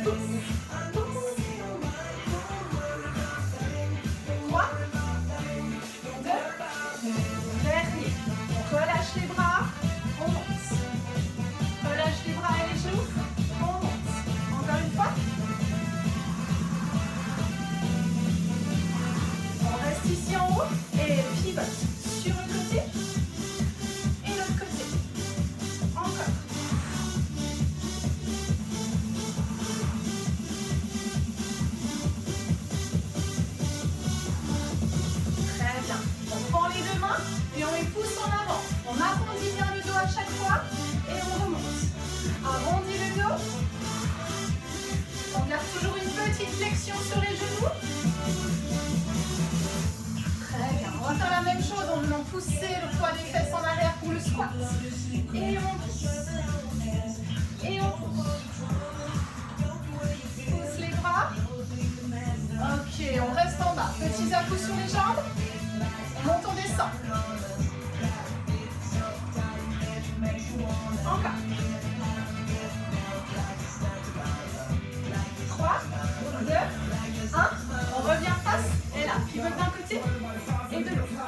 3, 2, dernier. On relâche les bras, on monte. Relâche les bras et les genoux, on monte. Encore une fois. On reste ici en haut et pivote sur le côté et l'autre côté. Encore. Très bien. On prend les deux mains et on les pousse en avant. On arrondit bien le dos à chaque fois et on remonte. Arrondis le dos. On garde toujours une petite flexion sur les genoux. Très bien. On va faire la même chose en venant pousser le poids des fesses en arrière pour le squat. Et on pousse. Et on pousse. Pousse les bras. Ok, on reste en bas. Petits à-coups sur les jambes. On monte, on descend. Encore. 3, 2, 1. On revient face. Et là, pivote d'un côté et de l'autre.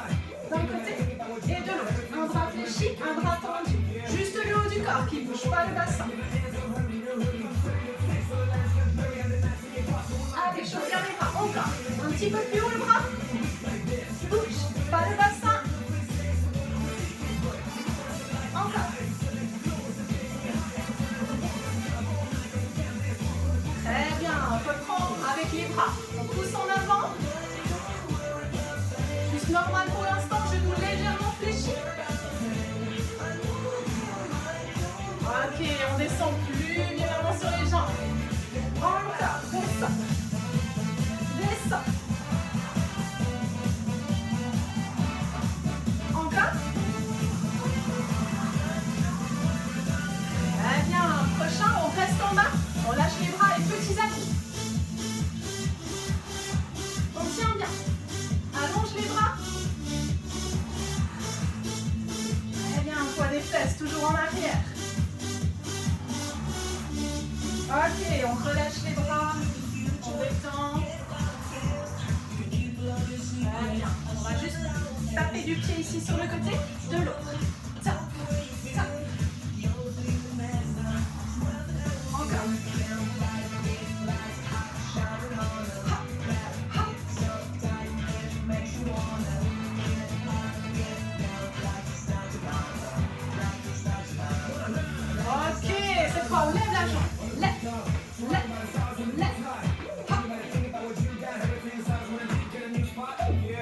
D'un côté et de l'autre. Un bras fléchi, un bras tendu. Juste le haut du corps qui ne bouge pas le bassin. Allez, chauffe bien les bras. Encore. Un petit peu plus haut le bras. Bouge, pas le bassin. Encore. Très bien, on reprend avec les bras. On pousse en avant. Juste normal pour l'instant, genou légèrement fléchi. Ok, on descend plus violemment sur les jambes. Encore, descend. Descend. Encore. Très bien, prochain, on reste en bas. On lâche les bras et petits à-coups. On tient bien. Allonge les bras. Très bien, poids des fesses, toujours en arrière. Ok, on relâche les bras. On détend. Très bien. On va juste taper du pied ici sur le côté, de l'autre. Tap, tap. Encore. Ok, cette fois on lève la jambe. Lève, lève, lève. Hop.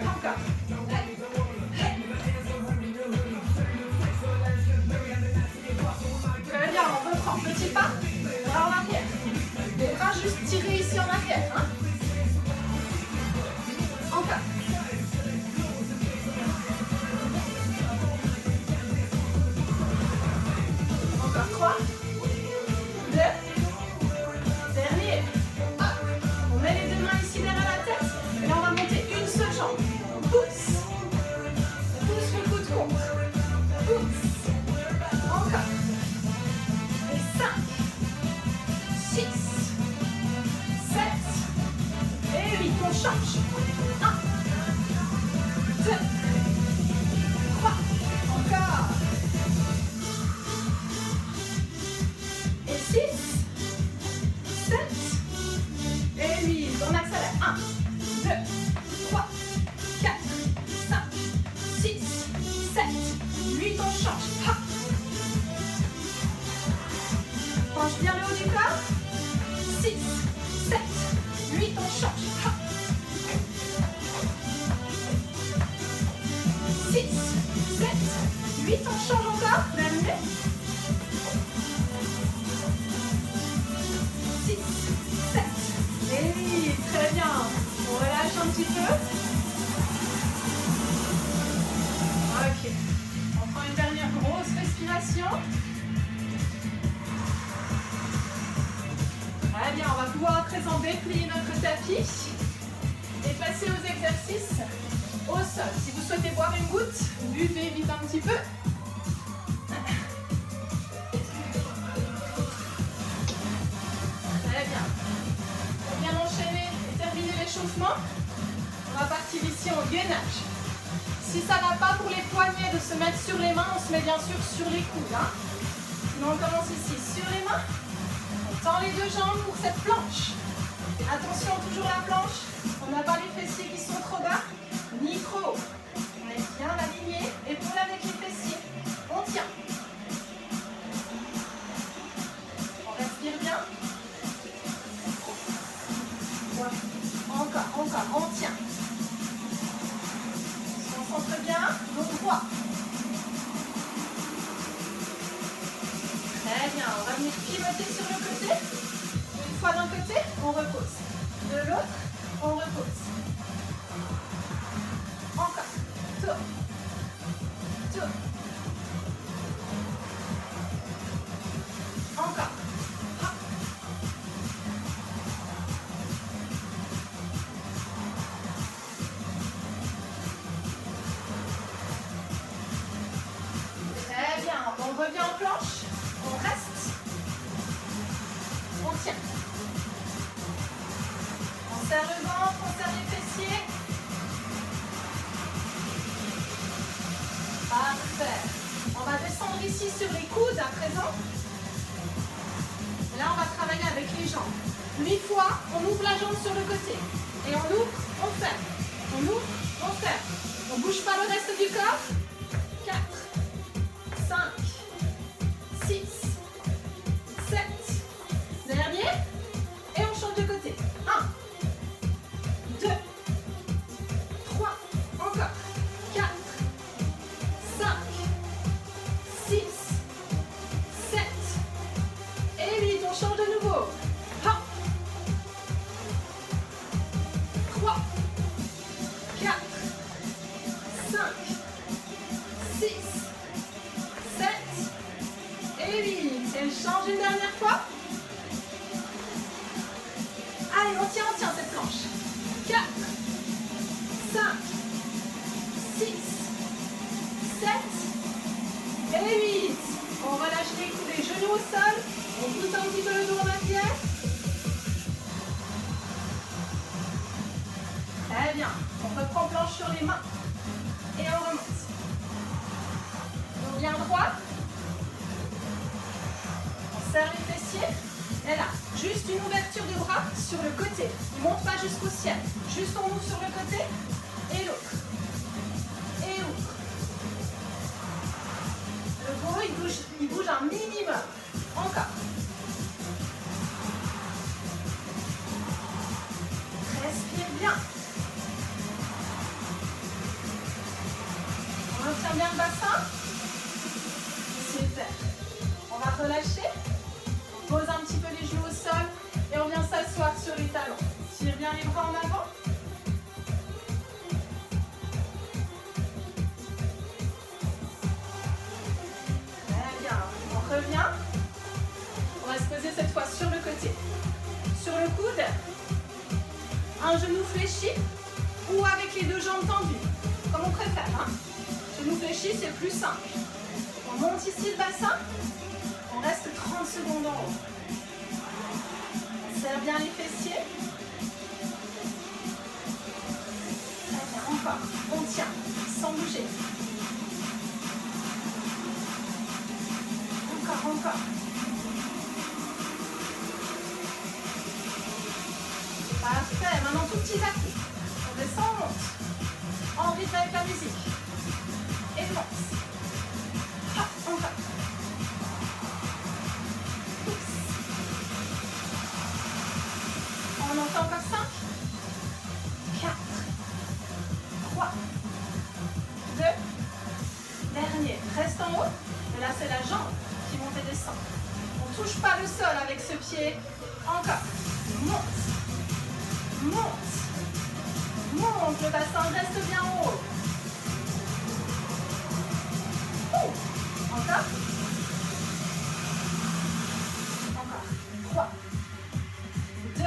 Encore. Très bien, on reprend. Petit pas, bras en arrière. Les bras juste tirés ici en arrière. Hein. Encore. Encore 3, 2, dernier. Hop. On met les deux mains ici derrière la tête. Et là, on va monter une seule jambe. Pousse. Pousse le coude contre. Pousse. Encore. Et 5, 6, 7 et 8. On change. 1, 2, 3. Encore. Et 6, 7 et 8. On accélère. 1, 2, 3, 4, 5, 6, 7, 8. On change. Hop. Penche bien le haut du corps. 6, 7, 8. On change. Hop. 6, 7, 8. On change encore. Terminé. 6, 7 et 8. Très bien. On relâche un petit peu. Ok. On prend une dernière grosse respiration. Très bien. On va pouvoir à présent déplier notre tapis et passer aux exercices au sol. Si vous souhaitez boire une goutte, buvez vite un petit peu. Très bien. échauffement. On va partir ici en gainage. Si ça ne va pas pour les poignets de se mettre sur les mains, on se met bien sûr sur les coudes. Hein. Sinon on commence ici sur les mains. On tend les deux jambes pour cette planche. Attention, toujours la planche. On n'a pas les fessiers qui sont trop bas, ni trop hauts. On est bien aligné. Épaule avec les fessiers. On tient. On respire bien. Ouais. Encore, on tient. On se concentre bien, dos droit. Très bien, on va venir pivoter sur le côté. Une fois d'un côté, on repose. De l'autre, on repose. Encore, tourne. Tourne. Encore. Hop. Très bien, on revient en planche, on reste, on tient. On serre le ventre, on serre les fessiers. Parfait. On va descendre ici sur les coudes à présent. Là, on va travailler avec les jambes. 8 fois, on ouvre la jambe sur le côté. Et on ouvre, on ferme. On ouvre, on ferme. On ne bouge pas le reste du corps. 4, 5, 6, 7. Dernier. Et on change de côté. 1, 2, 3. Encore. 4, 5, 6, 7. Et 8. On change de nouveau. Hop. 3, 4, 5, 6, 7 et 8. Et je change une dernière fois. Allez, on tient cette planche. 4, 5, 6, 7 et 8. On relâche les coudes, les genoux au sol. On pousse un petit peu le dos en arrière. Très bien. On reprend planche sur les mains. Et on remonte. Dos bien droit. On serre les fessiers. Et là, juste une ouverture de bras sur le côté. On ne monte pas jusqu'au ciel. Juste on ouvre sur le côté. Et l'autre. Et ouvre. Le bourreau, il bouge un minimum. Encore. Respire bien. On retient bien le bassin. Super. On va relâcher. On pose un petit peu les genoux au sol et on vient s'asseoir sur les talons. Tire bien les bras en avant. Très bien. On revient. On va se poser cette fois sur le côté. Sur le coude. Un genou fléchi ou avec les deux jambes tendues. Comme on préfère. Hein. Genou fléchi, c'est plus simple. On monte ici le bassin. On reste 30 secondes en haut. On serre bien les fessiers. Très bien, encore. On tient, sans bouger. Encore. Parfait. Maintenant, tout petit à coup. On descend, on monte. En rythme avec la musique. Et on monte. Hop, encore. On en fait encore 5, 4, 3, 2, dernier. Reste en haut. Et là, c'est la jambe qui monte et descend. On ne touche pas le sol avec ce pied. Encore. Monte. Monte. Monte. Le bassin reste bien en haut. Encore. Encore. 3, 2,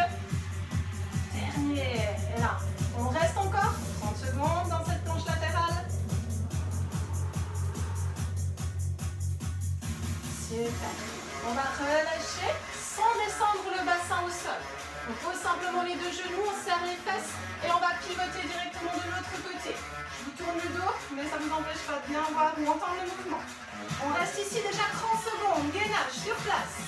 dernier. Et là, on reste encore 30 secondes dans cette planche latérale. Super. On va relâcher sans descendre le bassin au sol. On pose simplement les deux genoux, on serre les fesses et on va pivoter directement de l'autre côté. Je vous tourne le dos, mais ça ne vous empêche pas de bien voir ou entendre le mouvement. On reste ici déjà 30 secondes, gainage sur place.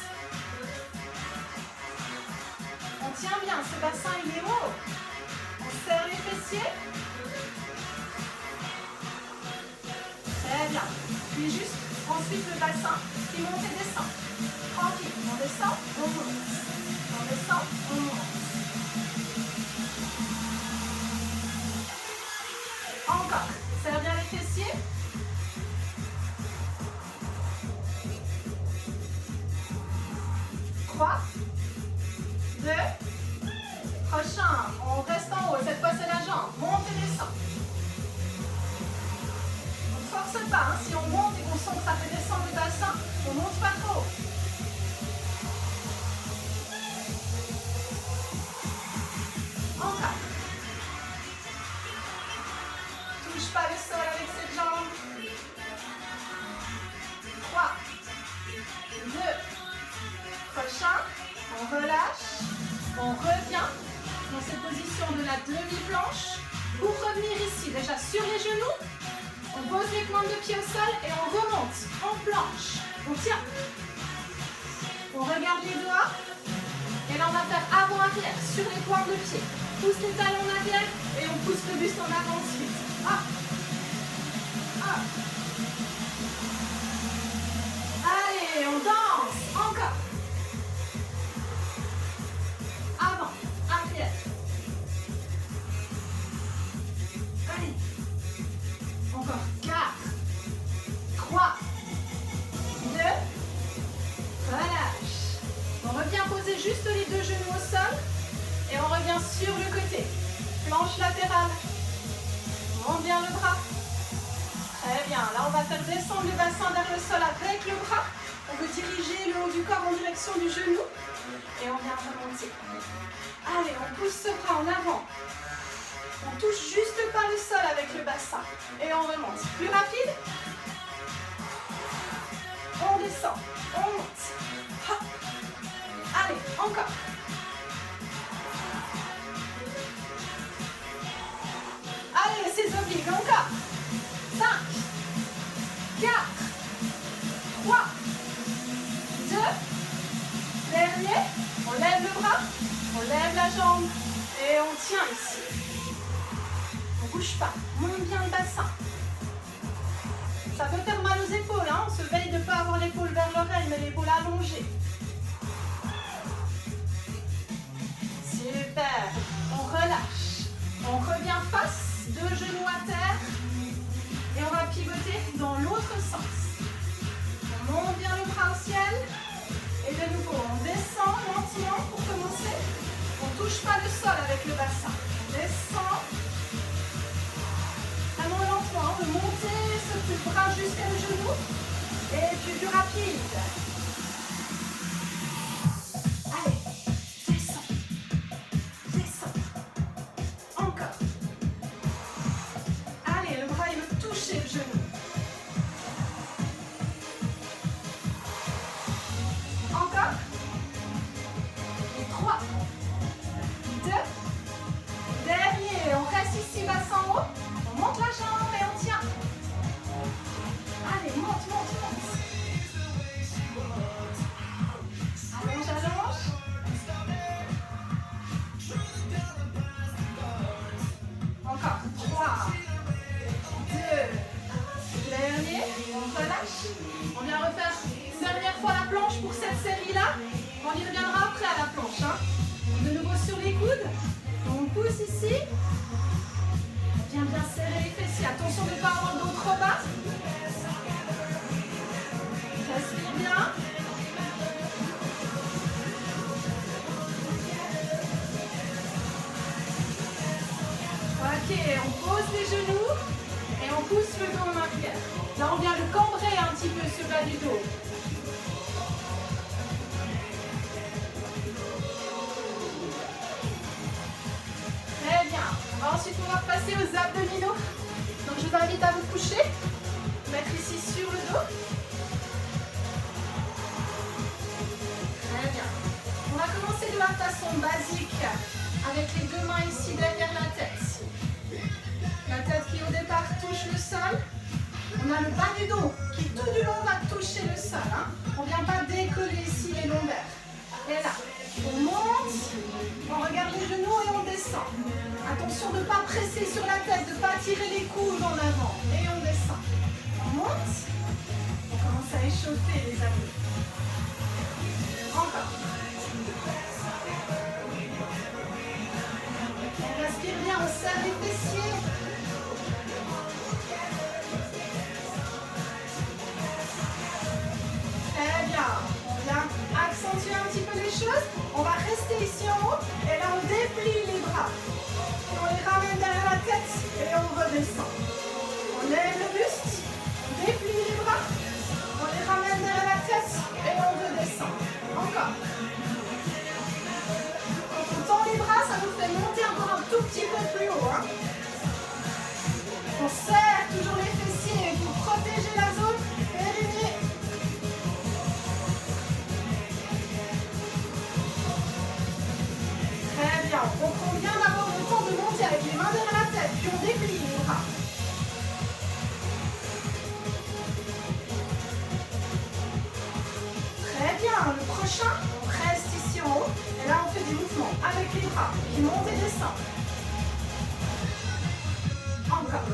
On tient bien, ce bassin il est haut. On serre les fessiers. Très bien. Puis juste, ensuite le bassin qui monte et descend. Tranquille, on descend, on monte. On descend, on monte. Encore. Serre bien les fessiers. Trois, deux, prochain. On reste en haut. Cette fois, c'est la jambe. Monte et descend. On ne force pas. Hein. Si on monte et qu'on sent que ça fait descendre le bassin, on ne monte pas trop. Encore. Touche pas le sol avec cette jambe. 3, 2, prochain. On relâche. On revient dans cette position de la demi-planche. Pour revenir ici, déjà sur les genoux, on pose les pointes de pied au sol et on remonte en planche. On tient. On regarde les doigts. Et là, on va faire avant-arrière sur les pointes de pied. Pousse les talons en arrière et on pousse le buste en avant ensuite. Hop. Hop. Allez, on danse. Encore. Avant, arrière. Allez. Encore 4, 3, 2, relâche. On revient poser juste les deux genoux au sol et on revient sur le côté. Planche latérale. On monte bien le bras. Très bien. Là, on va faire descendre le bassin vers le sol avec le bras. On peut diriger le haut du corps en direction du genou et on vient remonter. Allez, on pousse ce bras en avant. On touche juste pas le sol avec le bassin. Et on remonte. Plus rapide. On descend. On monte. Hop. Allez, encore. Allez, c'est oblique. Encore. 5, 4, 3, 2, dernier. On lève le bras. On lève la jambe. Et on tient ici. On ne bouge pas, monte bien le bassin. Ça peut faire mal aux épaules, hein. On se veille de ne pas avoir l'épaule vers l'oreille, mais l'épaule allongée. Super. On relâche. On revient face, deux genoux à terre. Et on va pivoter dans l'autre sens. On monte bien le bras au ciel. Et de nouveau, on descend lentement pour commencer. On ne touche pas le sol avec le bassin. On descend. Vraiment lentement, on peut monter ce petit bras jusqu'à le genou. Et puis plus rapide. Allez, descends. Descends. Encore. Allez, le bras il veut toucher le genou. Encore. Et 3, 2, dernier. On reste ici, bassin en haut. On monte la jambe et on tient. Allez, monte, monte, monte. Allonge, allonge. Encore. 3, 2, dernier. On relâche. On vient refaire une dernière fois la planche pour cette série-là. On y reviendra après à la planche. Hein. De nouveau sur les coudes. On pousse ici. Viens bien serrer les fessiers. Attention de ne pas avoir dos trop bas. Respire bien. Ok, on pose les genoux et on pousse le dos en arrière. Là, on vient le cambrer un petit peu sur le bas du dos. Très bien. On va ensuite pouvoir passer aux abdominaux. Donc, je vous invite à vous coucher. Mettre ici sur le dos. Très bien. On va commencer de la façon basique, avec les deux mains ici derrière la tête. La tête qui au départ touche le sol. On a le bas du dos qui tout du long va toucher le sol. Hein. On ne vient pas décoller ici les lombaires. Et là, on monte, on regarde les genoux et on descend. Attention de ne pas presser sur la tête, de ne pas tirer les coudes en avant. Et on descend. On monte, on commence à échauffer les abdos. Encore. On respire bien, on serre les fessiers. Très bien. On vient accentuer un petit peu les choses. On va rester ici en haut. Et là, on déplie les bras. Et on les ramène derrière la tête. Et on redescend. On lève le buste. On déplie les bras. On les ramène derrière la tête. Et on redescend. Encore. Quand on tend les bras, ça nous fait monter encore un tout petit peu plus haut. Hein. On serre toujours les fessiers pour protéger la zone périnée. Très bien. On comprend bien d'avoir le temps de monter avec les mains derrière la tête, puis on déplie les bras. Très bien. Le prochain, on reste ici en haut. Et là, on fait des mouvements avec les bras qui montent et descendent. Encore.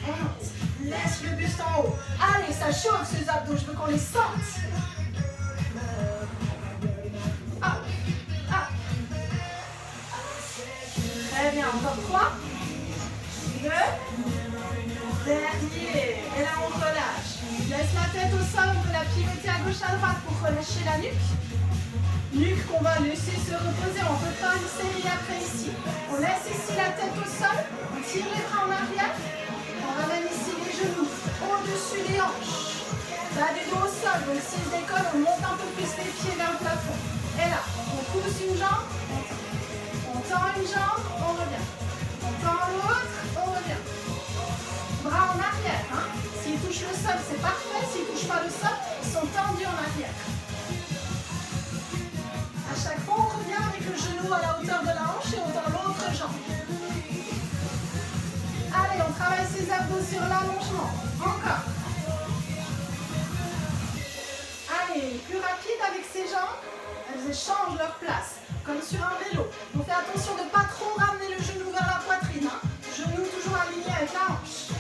On monte. Laisse le buste en haut. Allez, ça chauffe ces abdos. Je veux qu'on les sente. Hop. Hop. Très bien. Encore 3. 2. Dernier. Et là, on relâche. Laisse la tête au sol. On peut la pivoter à gauche, à droite pour relâcher la nuque. Nuque qu'on va laisser se reposer. On peut faire une série après ici. On laisse ici la tête au sol. On tire les bras en arrière. On ramène ici les genoux au-dessus des hanches. Bas du dos au sol. Donc si je décolle, on monte un peu plus les pieds vers le plafond. Et là, on pousse une jambe. On tend une jambe. On revient. On tend l'autre. On revient. Bras en arrière. Hein. S'ils touchent le sol, c'est parfait. S'ils ne touchent pas le sol, ils sont tendus en arrière. À chaque fois, on revient avec le genou à la hauteur de la hanche et on tend l'autre jambe. Allez, on travaille ses abdos sur l'allongement. Encore. Allez, plus rapide avec ses jambes. Elles échangent leur place, comme sur un vélo. On fait attention de ne pas trop ramener le genou vers la poitrine. Hein. Genou toujours aligné avec la hanche.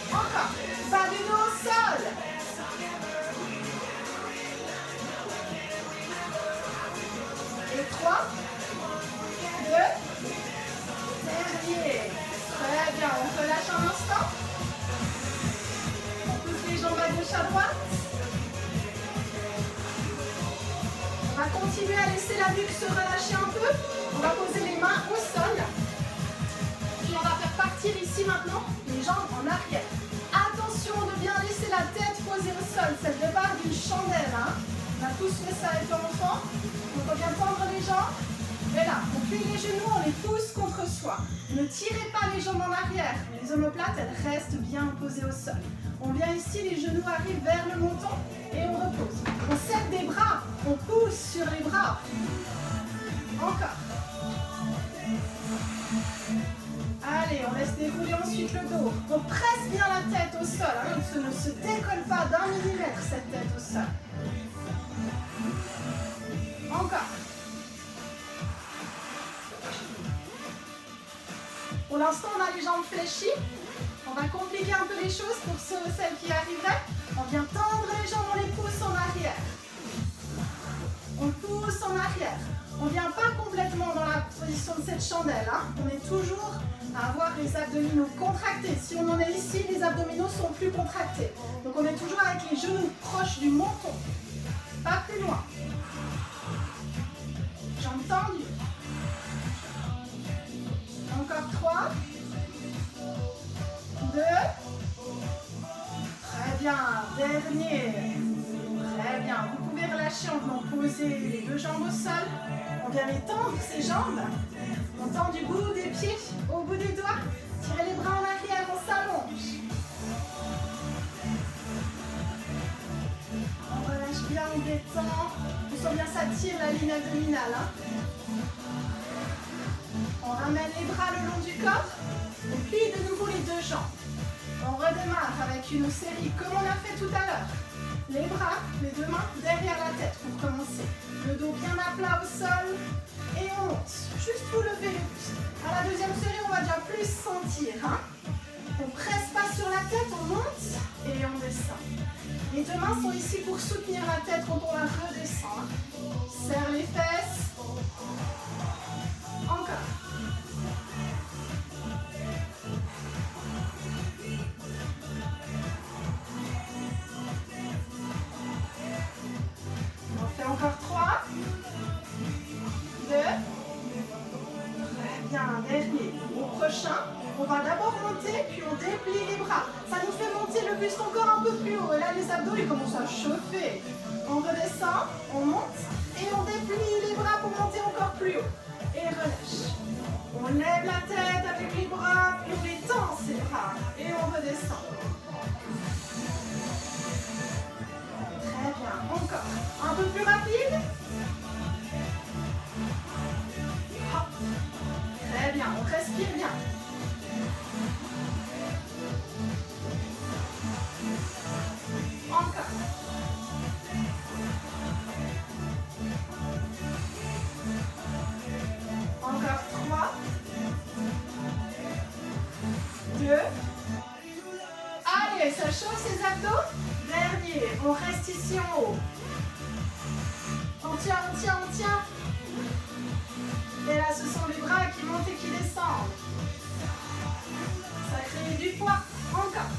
Encore. Bas du dos au sol. Et 3, 2, dernier. Très bien, on relâche un instant. On pousse les jambes à gauche, à droite. On va continuer à laisser la nuque se relâcher un peu. On va poser les mains au sol. Puis on va faire partir ici maintenant les jambes en arrière. Attention de bien laisser la tête posée au sol. C'est le départ d'une chandelle. Hein. On a tous fait ça étant enfant. Donc on vient tendre les jambes. Et là, on plie les genoux, on les pousse contre soi. Ne tirez pas les jambes en arrière. Les omoplates, elles restent bien posées au sol. On vient ici, les genoux arrivent vers le menton et on repose. On serre des bras, on pousse sur les bras. Encore. Allez, on laisse dérouler ensuite le dos. On presse bien la tête au sol. Hein. On ne se décolle pas d'1 millimètre cette tête au sol. Encore. Pour l'instant, on a les jambes fléchies. On va compliquer un peu les choses pour ceux ou celles qui arriveraient. On vient tendre les jambes, on les pousse en arrière. On pousse en arrière. On ne vient pas complètement dans la position de cette chandelle. Hein. On est toujours à avoir les abdominaux contractés. Si on en est ici, les abdominaux sont plus contractés. Donc on est toujours avec les genoux proches du menton. Pas plus loin. Jambes tendues. Encore 3. 2. Très bien. Dernier. Très bien. Vous pouvez relâcher en venant poser les deux jambes au sol. On vient les tendre, ces jambes. On tend du bout des pieds au bout des doigts. Tirez les bras en arrière, on s'allonge. On relâche bien, on détend. sent bien, ça tire la ligne abdominale. Hein. On ramène les bras le long du corps. On plie de nouveau les deux jambes. On redémarre avec une série comme on a fait tout à l'heure. Les bras, les deux mains derrière la tête pour commencer. Le dos bien à plat au sol. Et on monte. Juste pour lever le buste. À la deuxième série, on va déjà plus sentir. Hein. On ne presse pas sur la tête, on monte et on descend. Les deux mains sont ici pour soutenir la tête quand on la redescend. Serre les fesses. Encore. On fait encore 3. 2. Très bien, dernier. Au prochain, on va d'abord monter, puis on déplie les bras. Ça nous fait monter le buste encore un peu plus haut. Et là, les abdos, ils commencent à chauffer. On redescend, on monte, et on déplie les bras pour monter encore plus haut. Et relâche. On lève la tête avec les bras, puis on les tend ces bras. Et on redescend. Très bien, encore. Un peu plus rapide. Hop. Très bien, on respire bien. Encore. Encore 3. 2. Allez, ça chauffe ces abdos. Dernier, on reste ici en haut. On tient, on tient, on tient. Et là, ce sont les bras qui montent et qui descendent. Ça crée du poids. Encore.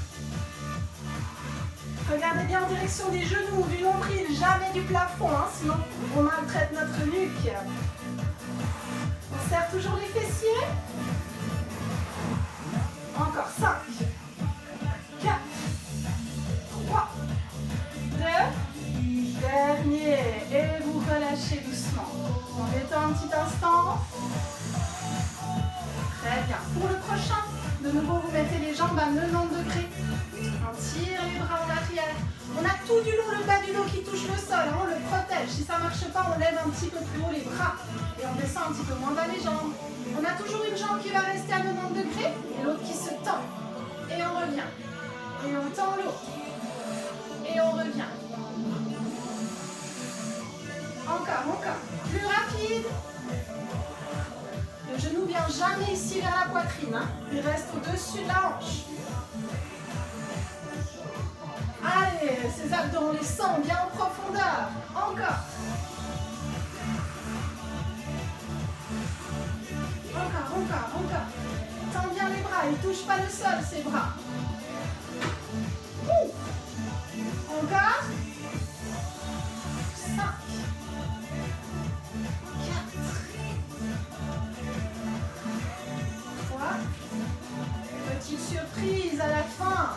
Regardez bien en direction des genoux, du nombril, jamais du plafond, hein, sinon on maltraite notre nuque. On serre toujours les fessiers. Encore 5, 4, 3, 2, dernier. Et vous relâchez doucement. On détend un petit instant. Très bien. Pour le prochain, de nouveau, vous mettez les jambes à 90 degrés. On tire les bras en arrière. On a tout du long le bas du dos qui touche le sol. Hein, on le protège. Si ça ne marche pas, on lève un petit peu plus haut les bras. Et on descend un petit peu moins bas les jambes. On a toujours une jambe qui va rester à 90 degrés et l'autre qui se tend. Et on revient. Et on tend l'autre. Et on revient. Encore, encore. Plus rapide. Le genou vient jamais ici vers la poitrine. Hein. Il reste au-dessus de la hanche. Allez, ces abdos, on les sent bien en profondeur. Encore. Encore, encore, encore. Tends bien les bras, ils ne touchent pas le sol, ces bras. Encore. 5. 4. Petite surprise à la fin.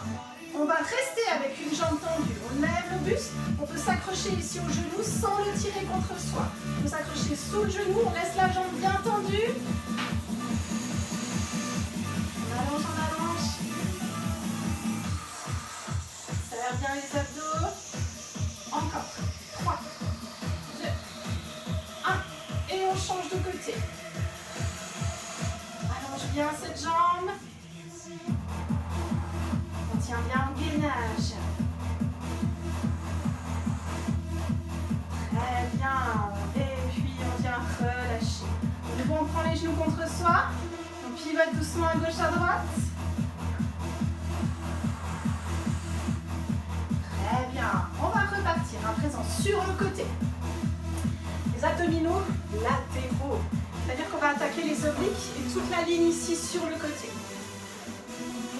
On va rester avec une jambe tendue. On lève le buste. On peut s'accrocher ici au genou sans le tirer contre soi. On peut s'accrocher sous le genou. On laisse la jambe bien tendue. On allonge, on allonge. Serre bien les abdos. Encore. 3, 2, 1. Et on change de côté. Allonge bien cette jambe. On tient bien le gainage. Très bien. Et puis on vient relâcher. Du coup, on prend les genoux contre soi. On pivote doucement à gauche à droite. Très bien. On va repartir à présent sur le côté. Les abdominaux latéraux. C'est-à-dire qu'on va attaquer les obliques et toute la ligne ici sur le côté.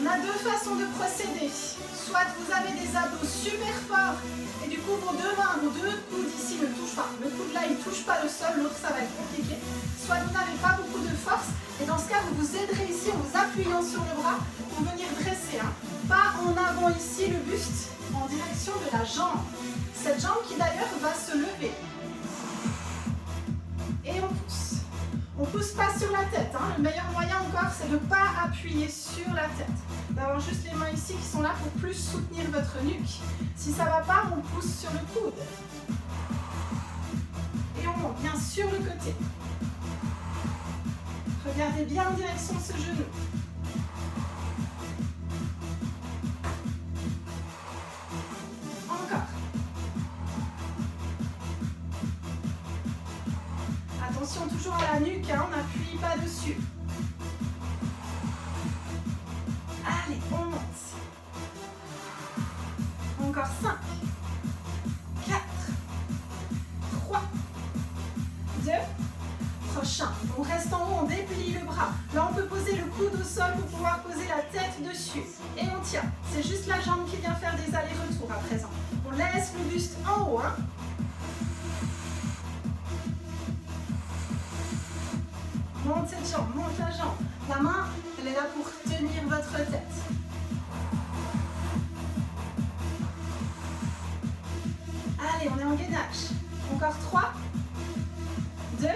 On a deux façons de procéder. Soit vous avez des abdos super forts et du coup vos deux mains, vos deux coudes ici ne touchent pas. Le coude là il ne touche pas le sol, l'autre ça va être compliqué. Soit vous n'avez pas beaucoup de force et dans ce cas vous vous aiderez ici en vous appuyant sur le bras pour venir dresser. Hein. Pas en avant ici le buste, en direction de la jambe. Cette jambe qui d'ailleurs va se lever. Et on pousse. On ne pousse pas sur la tête. Hein. Le meilleur moyen encore, c'est de ne pas appuyer sur la tête. D'avoir juste les mains ici qui sont là pour plus soutenir votre nuque. Si ça ne va pas, on pousse sur le coude. côté. Regardez bien en direction de ce genou. Encore. Attention toujours à la nuque, hein, on n'appuie pas dessus. Allez, on monte. Encore 5, 4, 3, 2, prochain. On reste en haut, on déplie le bras. Là, on peut poser le coude au sol pour pouvoir poser la tête dessus. Et on tient. C'est juste la jambe qui vient faire des allers-retours à présent. On laisse le buste en haut. Hein. Monte cette jambe, monte la jambe. La main, elle est là pour tenir votre tête. Allez, on est en gainage. Encore 3, 2,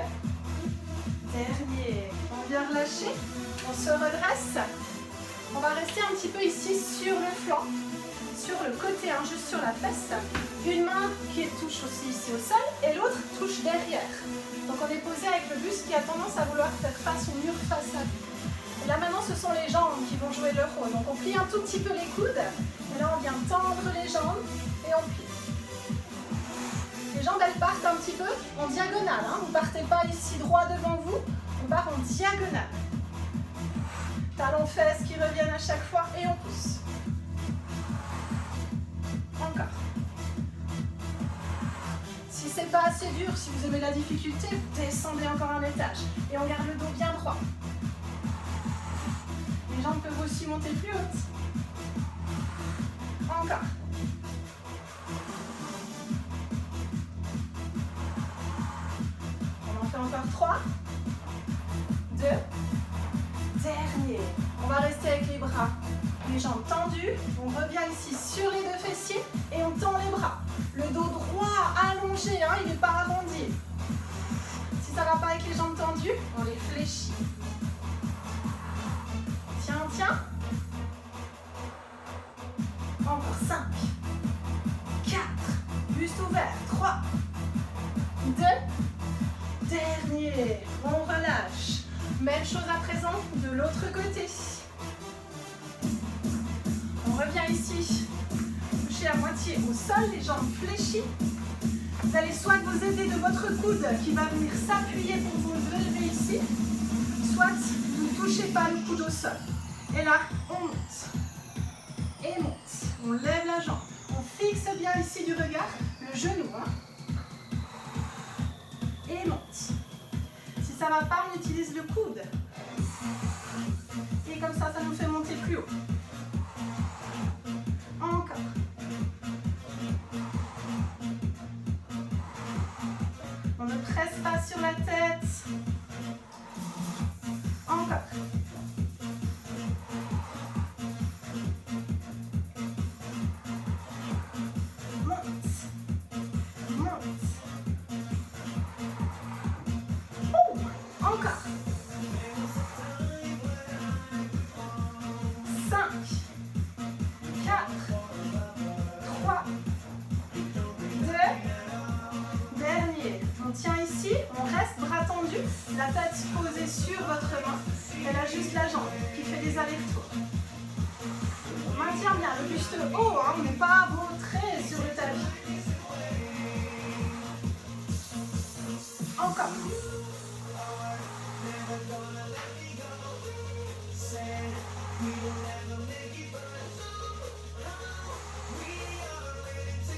dernier. On vient relâcher, on se redresse. On va rester un petit peu ici sur le flanc, sur le côté, hein, juste sur la fesse. Une main qui touche aussi ici au sol et l'autre touche derrière. Donc on est posé avec le buste qui a tendance à vouloir faire face au mur face à vous. Et là maintenant ce sont les jambes qui vont jouer leur rôle. Donc on plie un tout petit peu les coudes. Et là on vient tendre les jambes et on plie. Les jambes elles partent un petit peu en diagonale. Hein. Vous ne partez pas ici droit devant vous. On part en diagonale. Talons fesses qui reviennent à chaque fois et on pousse. Encore. Si c'est pas assez dur, si vous aimez la difficulté, vous descendez encore un étage. Et on garde le dos bien droit. Les jambes peuvent aussi monter plus hautes. Encore. On en fait encore 3, 2, dernier. On va rester avec les bras, les jambes tendues. On revient ici sur les deux fessiers et on tend les bras. Le dos droit allongé, hein, il n'est pas arrondi. Si ça ne va pas avec les jambes tendues, on les fléchit. Tiens, tiens. Encore 5, 4, buste ouvert, 3, 2, dernier. On relâche. Même chose à présent de l'autre côté. On revient ici. Touchez à moitié au sol, les jambes fléchies. Vous allez soit vous aider de votre coude qui va venir s'appuyer pour vous lever ici, soit vous ne touchez pas le coude au sol. Et là, on monte. Et monte. On lève la jambe. On fixe bien ici du regard le genou. Hein. Et monte. Si ça ne va pas, on utilise le coude. Et comme ça nous fait monter plus haut. Encore. On ne presse pas sur la tête. Encore. La tête posée sur votre main, elle a juste la jambe qui fait des allers-retours. On maintient bien le buste haut, hein, on n'est pas vautré sur le tapis. Encore.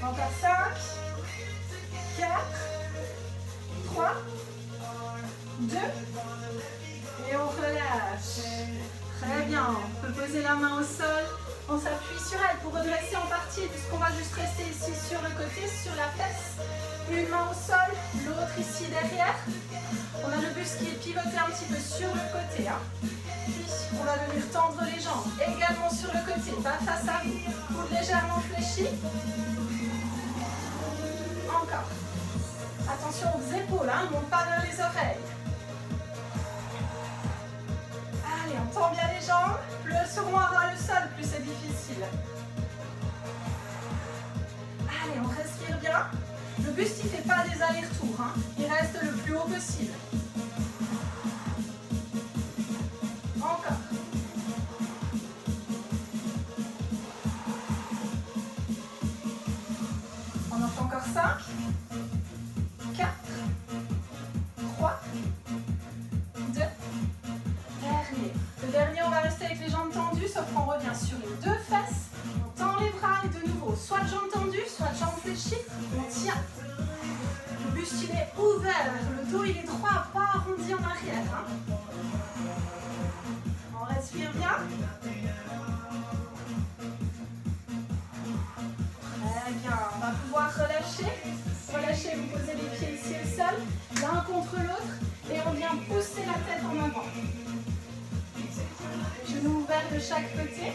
Encore 5, 4, 3, 2, et on relâche. Très bien, on peut poser la main au sol, on s'appuie sur elle pour redresser en partie puisqu'on va juste rester ici sur le côté, sur la fesse. Une main au sol, l'autre ici derrière. On a le buste qui est pivoté un petit peu sur le côté. Hein. Puis on va venir tendre les jambes également sur le côté, pas face à vous. Coude légèrement fléchi. Encore. Attention aux épaules, hein, ne monte pas vers les oreilles. Allez, on tend bien les jambes. Plus elles seront à ras le sol, plus c'est difficile. Allez, on respire bien. Le buste, il ne fait pas des allers-retours. Hein. Il reste le plus haut possible. possible. Encore. On en fait encore 5, 4, 3, 2, dernier. Le dernier, on va rester avec les jambes tendues, sauf qu'on revient sur les deux fesses. On tend les bras et de nouveau, soit jambes tendues, soit jambes fléchies. On tient. Le buste, il est ouvert. Le dos, il est droit, pas arrondi en arrière. Hein. On respire bien. Très bien. On va pouvoir relâcher. Relâchez, vous posez les pieds ici au sol, l'un contre l'autre, et on vient pousser la tête en avant. Genoux ouverts de chaque côté.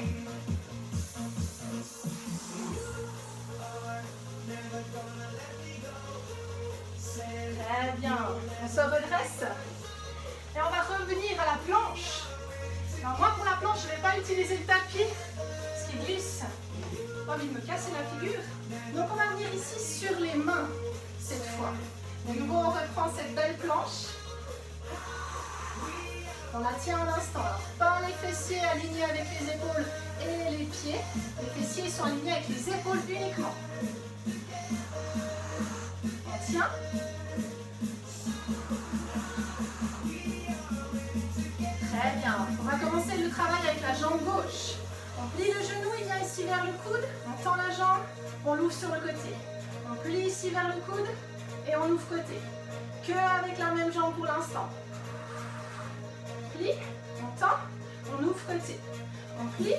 Très bien. On se redresse. Et on va revenir à la planche. Alors moi, pour la planche, je ne vais pas utiliser le tapis, parce qu'il glisse. J'ai pas envie de me casser la figure. Donc on va venir ici sur les mains, cette fois. De nouveau, on reprend cette belle planche. On la tient un instant. Alors, pas les fessiers alignés avec les épaules et les pieds. Les fessiers sont alignés avec les épaules uniquement. On tient. Très bien. On va commencer le travail avec la jambe gauche. On plie le genou, il vient ici vers le coude. On tend la jambe, on l'ouvre sur le côté. On plie ici vers le coude et on ouvre côté. Que avec la même jambe pour l'instant. Plie, on tend, on ouvre côté. On plie,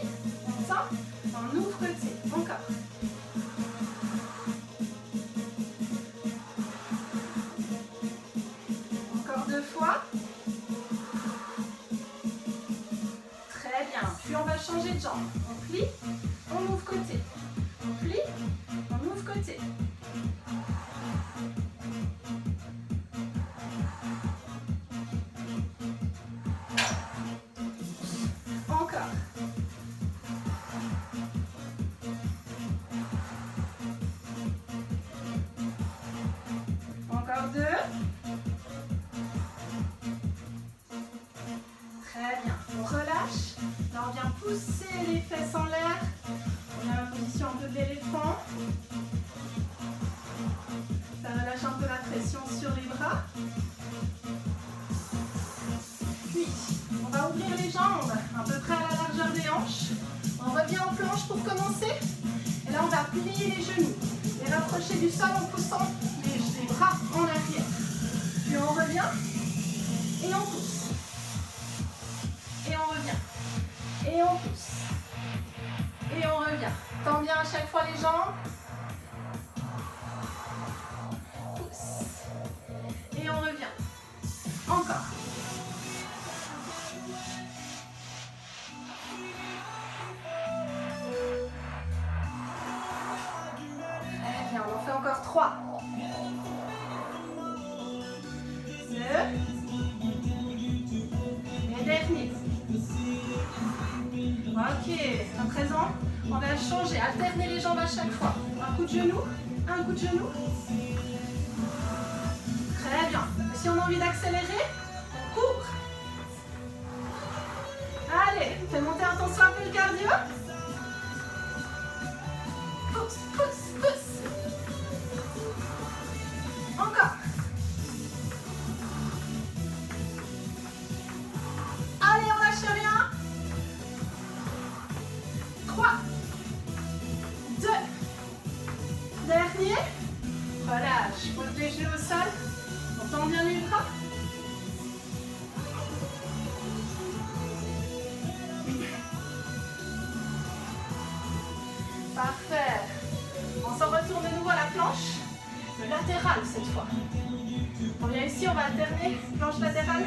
on tend, on ouvre côté. Encore. Encore 2 fois. Très bien. Puis on va changer de jambe. On plie, on ouvre côté. On plie, on ouvre côté. Encore 2. Très bien. On relâche. Là, on vient pousser les fesses en l'air. On a la position un peu de l'éléphant. Ça relâche un peu la pression sur les bras. Puis, on va ouvrir les jambes à peu près à la largeur des hanches. On revient en planche pour commencer. Et là, on va plier les genoux. Les rapprocher du sol en poussant les bras en arrière. Puis on revient et on pousse. Et on revient. Et on pousse. Et on revient. Tends bien à chaque fois les jambes. Pousse. Et on revient. Encore. Très bien, on en fait encore 3. 2. Et dernier. Ok, à présent, on va changer, alterner les jambes à chaque fois. Un coup de genou, un coup de genou. Très bien. Et si on a envie d'accélérer, on court. Allez, fais monter attention un peu le cardio. Pousse, pousse, pousse. Encore. Allez, on lâche rien. 3, 2, dernier. Relâche, pose les genoux au sol. On tend bien les bras. Parfait. On s'en retourne de nouveau à la planche. Le latéral cette fois. On vient ici, on va alterner planche latérale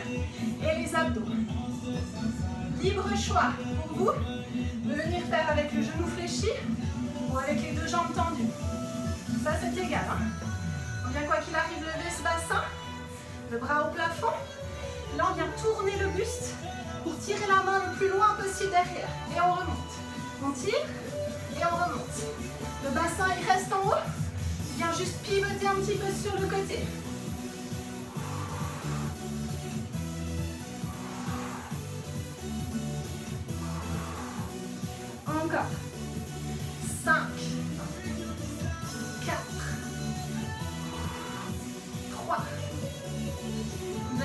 et les abdos. Libre choix pour vous de venir faire avec le genou fléchi ou avec les deux jambes tendues. Ça c'est égal. Hein. On vient quoi qu'il arrive lever ce bassin, le bras au plafond. Là on vient tourner le buste pour tirer la main le plus loin possible derrière. Et on remonte. On tire et on remonte. Le bassin il reste en haut. Il vient juste pivoter un petit peu sur le côté. Encore. 5, 4, 3, 2,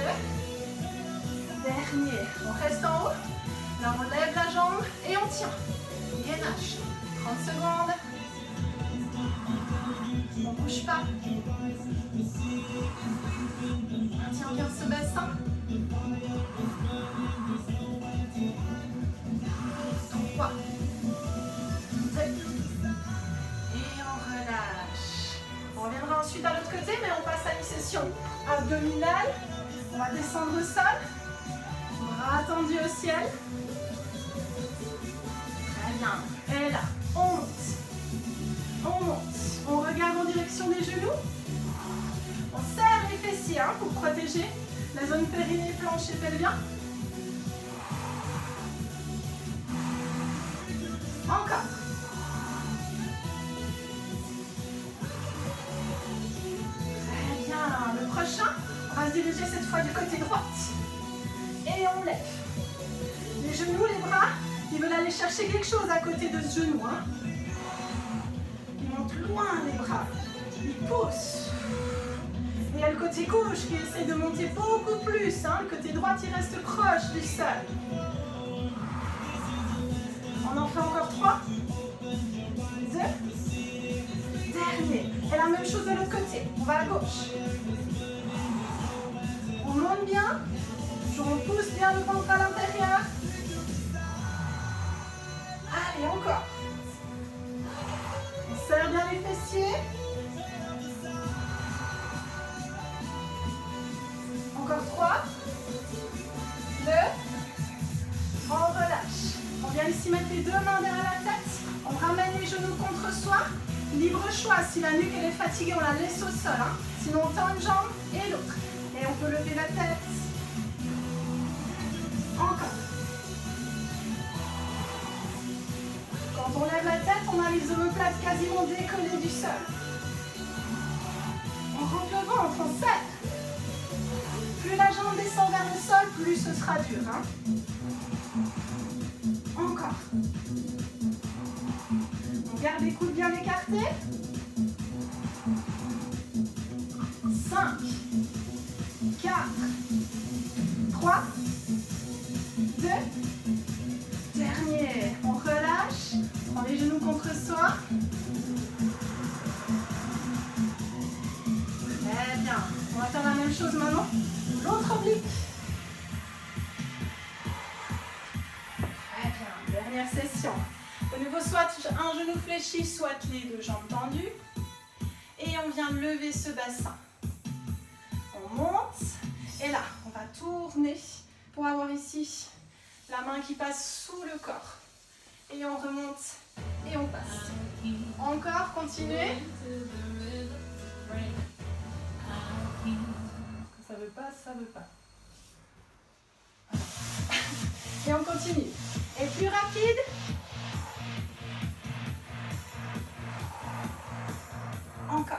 dernier. On reste en haut. Là, on lève la jambe et on tient. Gainage. 30 secondes. On ne bouge pas. Tiens bien ce bassin. 3, 2, et on relâche. On reviendra ensuite à l'autre côté, mais on passe à une session abdominale. On va descendre au sol. Bras tendus au ciel. Très bien. Et là, on monte. On monte. On regarde en direction des genoux. On serre les fessiers pour protéger la zone périnée, plancher pelvien. Encore. Très bien. Le prochain, on va se diriger cette fois du côté droit. Et on lève. Les genoux, les bras, ils veulent aller chercher quelque chose à côté de ce genou. Ils montent loin les bras. Ils poussent. Et il y a le côté gauche qui essaie de monter beaucoup plus. Le côté droit, il reste proche du sol. On en fait encore 3, 2, dernier. Et la même chose de l'autre côté. On va à gauche. On monte bien. On pousse bien le ventre à l'intérieur. Allez, encore. On serre bien les fessiers. Encore 3, 2, on relâche. On vient ici mettre les deux mains derrière la tête. On ramène les genoux contre soi. Libre choix, si la nuque elle est fatiguée, on la laisse au sol. Sinon on tend une jambe et l'autre. Et on peut lever la tête. Encore. Quand on lève la tête, on a les omoplates quasiment décollées du sol. On rentre le ventre, on serre. Plus la jambe descend vers le sol, plus ce sera dur. Encore. On garde les coudes bien écartés. 5, 4, 3, 2, dernier. On relâche. On prend les genoux contre soi. Très bien. On va faire la même chose maintenant. L'autre oblique. Très bien. Dernière session. Au nouveau, soit un genou fléchi, soit les deux jambes tendues. Et on vient lever ce bassin. On monte. Et là, on va tourner pour avoir ici la main qui passe sous le corps. Et on remonte et on passe. Encore, continuez. Ça veut pas, ça veut pas. Et on continue. Et plus rapide. Encore.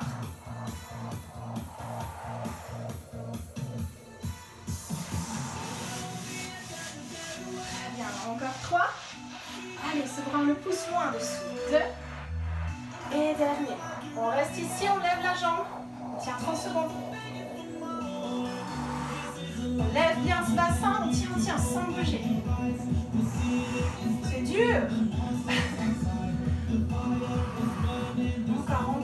Très bien. Encore 3. Allez, ce bras, on le pousse loin dessous. 2. Et dernier. On reste ici, on lève la jambe. On tient 30 secondes. On lève bien ce bassin, on tient sans bouger. C'est dur. Encore.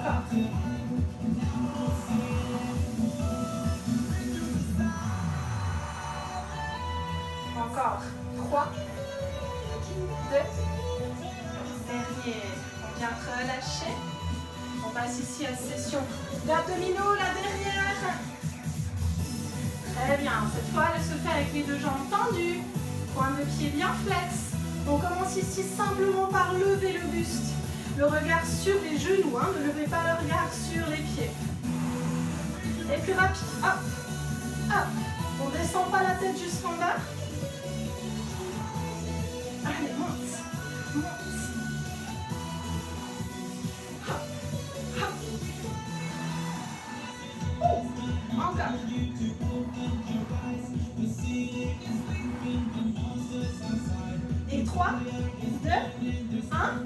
Encore. 3, 2, dernier. On vient relâcher. On passe ici à session d'abdominaux, la dernière. Très bien. Cette fois, elle se fait avec les deux jambes tendues. Pointe de pied bien flex. On commence ici simplement par lever le buste. Le regard sur les genoux. Ne levez pas le regard sur les pieds. Et plus rapide. Hop. Hop. On ne descend pas la tête jusqu'en bas. Allez, monte. Hop. Hop. Encore. Et 3, 2, 1.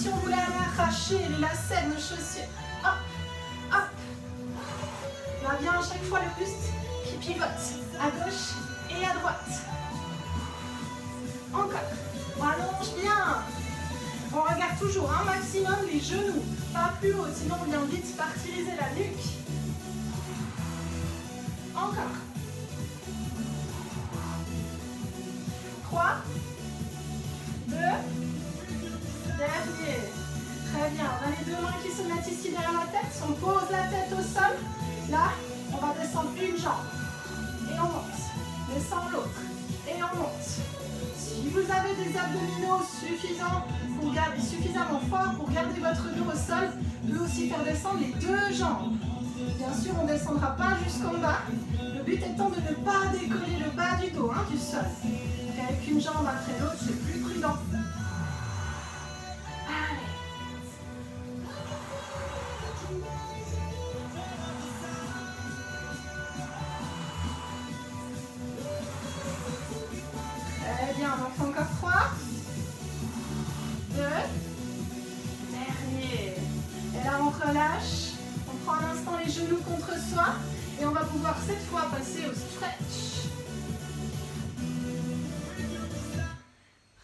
si on voulait aller arracher les lacets de nos chaussures. Hop, hop. On a bien à chaque fois le buste qui pivote à gauche et à droite. Encore. On allonge bien. On regarde toujours un maximum les genoux, pas plus haut, sinon on vient vite partiriser la nuque. Encore. 3, 2, dernier. Très bien, on a les deux mains qui se mettent ici derrière la tête. Si on pose la tête au sol, là, on va descendre une jambe. Et on monte. Descend l'autre. Et on monte. Si vous avez des abdominaux suffisamment forts pour garder votre dos au sol, vous pouvez aussi faire descendre les deux jambes. Bien sûr, on ne descendra pas jusqu'en bas. Le but étant de ne pas décoller le bas du dos, du sol. Donc avec une jambe après l'autre, c'est plus prudent. Allez. Très bien, on en fait encore 3. 2. Dernier. Et là, on relâche. On prend un instant les genoux contre soi. Et on va pouvoir cette fois passer au stretch.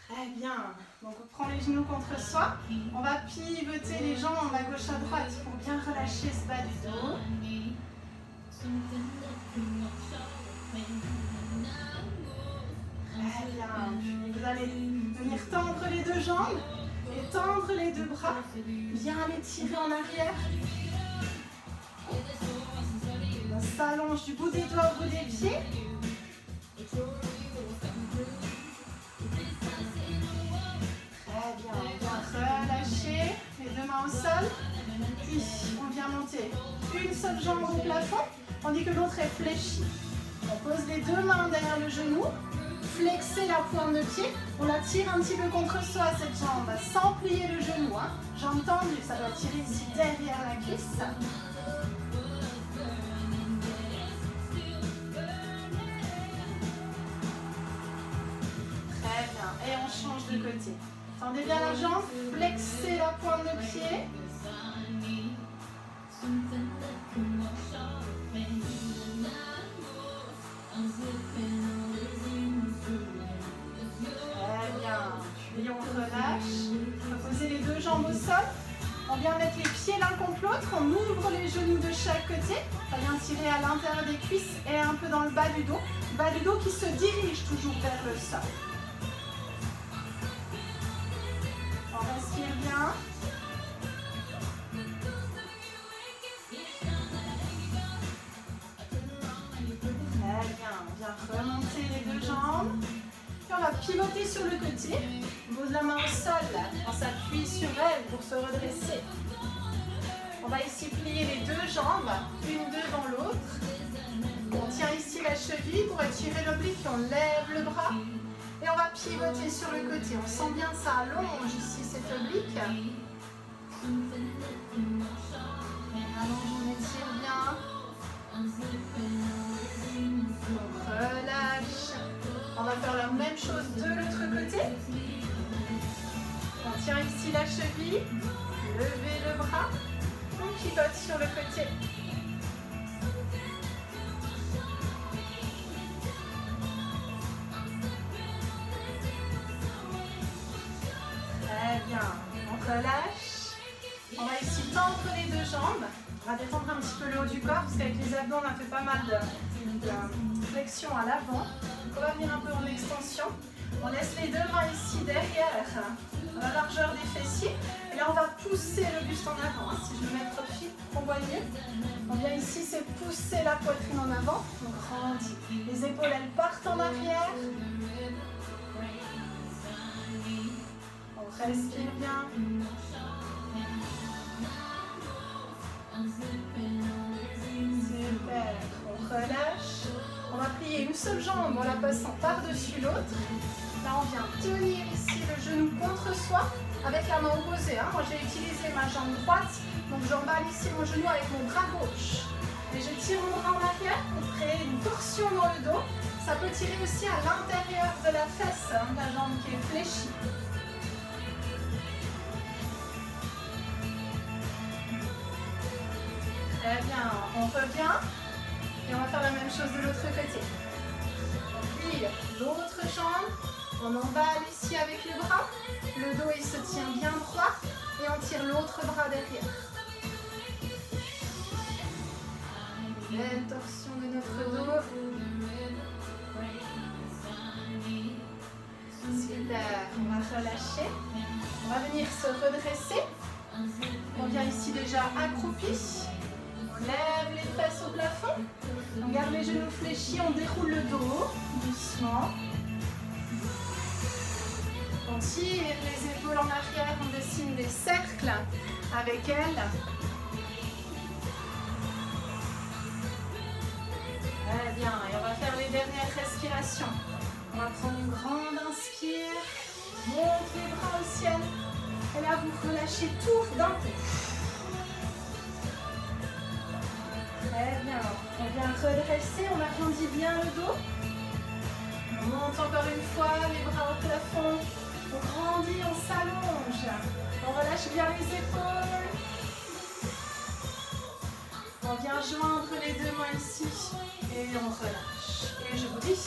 Très bien. Donc on prend les genoux contre soi. On va pivoter les jambes à gauche à droite pour bien relâcher ce bas du dos. Très bien. Puis vous allez venir tendre les deux jambes et tendre les deux bras. Bien les tirer en arrière. On s'allonge du bout des doigts au bout des pieds. Très bien, on vient relâcher les deux mains au sol. Puis on vient monter une seule jambe au plafond, tandis que l'autre est fléchie. On pose les deux mains derrière le genou, flexer la pointe de pied. On la tire un petit peu contre soi cette jambe, sans plier le genou. Jambe tendue, ça doit tirer ici derrière la cuisse. Et on change de côté. Tendez bien la jambe, flexez la pointe de pied. Très bien. Puis on relâche. On va poser les deux jambes au sol. On vient mettre les pieds l'un contre l'autre. On ouvre les genoux de chaque côté. On vient tirer à l'intérieur des cuisses et un peu dans le bas du dos. Le bas du dos qui se dirige toujours vers le sol. On respire bien. Très bien. On vient remonter les deux jambes. Puis on va pivoter sur le côté. On pose la main au sol. On s'appuie sur elle pour se redresser. On va ici plier les deux jambes, une devant l'autre. On tient ici la cheville pour étirer l'oblique. On lève le bras. Et on va pivoter sur le côté. On sent bien que ça allonge ici cette oblique. Allonge, on étire bien. On relâche. On va faire la même chose de l'autre côté. On tient ici la cheville. Levez le bras. On pivote sur le côté. Très bien. On relâche. On va ici tendre les deux jambes. On va détendre un petit peu le haut du corps parce qu'avec les abdos, on a fait pas mal de flexion à l'avant. On va venir un peu en extension. On laisse les deux mains ici derrière, à la largeur des fessiers. Et là, on va pousser le buste en avant. Si je me mets trop fit, on voit mieux. On vient ici, c'est pousser la poitrine en avant. On grandit. Les épaules, elles partent en arrière. On respire bien. Super. On relâche. On va plier une seule jambe en la passant par-dessus l'autre. Là, on vient tenir ici le genou contre soi avec la main opposée. Moi, j'ai utilisé ma jambe droite, donc j'emballe ici mon genou avec mon bras gauche. Et je tire mon bras en arrière pour créer une torsion dans le dos. Ça peut tirer aussi à l'intérieur de la fesse, la jambe qui est fléchie. Très bien, on revient et on va faire la même chose de l'autre côté. On plie l'autre jambe, on emballe ici avec les bras, le dos il se tient bien droit et on tire l'autre bras derrière. Belle torsion de notre dos. Super, on va relâcher. On va venir se redresser. On vient ici déjà accroupi. On lève les fesses au plafond. On garde les genoux fléchis, on déroule le dos doucement. On tire les épaules en arrière, on dessine des cercles avec elles. Très bien, et on va faire les dernières respirations. On va prendre une grande inspire, monte les bras au ciel. Et là, vous relâchez tout d'un coup. Très bien. On vient redresser, on agrandit bien le dos. On monte encore une fois, les bras au plafond. On grandit, on s'allonge. On relâche bien les épaules. On vient joindre les deux mains ici. Et on relâche. Et je vous dis